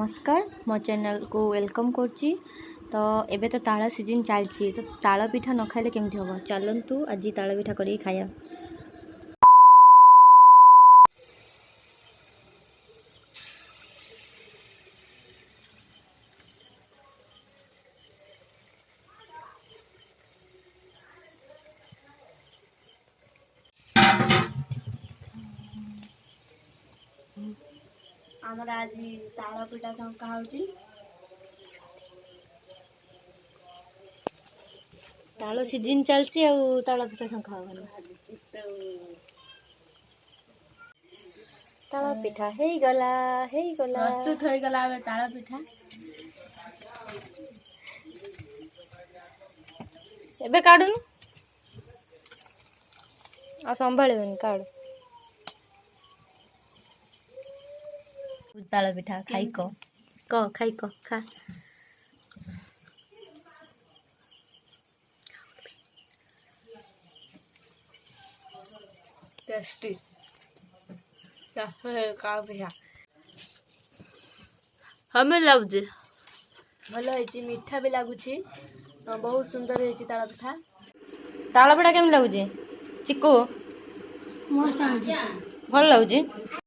नमस्कार मो चैनल को वेलकम करची। तो एबे तो ताला सीजन चलती तो ताला पिठा न खाइले केमती हम चलतु आज ताला पिठा करी खाया। आमर आज ताला पिठा छंका होची। तालो सीजन चलची आ ताला पिठा छंका होनी। ताला पिठा हे गला प्रस्तुत हो गला अब ताला पिठा। एबे काढून आ संभाळिबनी काढ। ताला पिठा खाई को खा टेस्टी का पिठा हमें लगुच भल है मीठा भी लगुच बहुत सुंदर है ताला पिठा। ताला पिठा केम लगुच चिकू भल लगुच।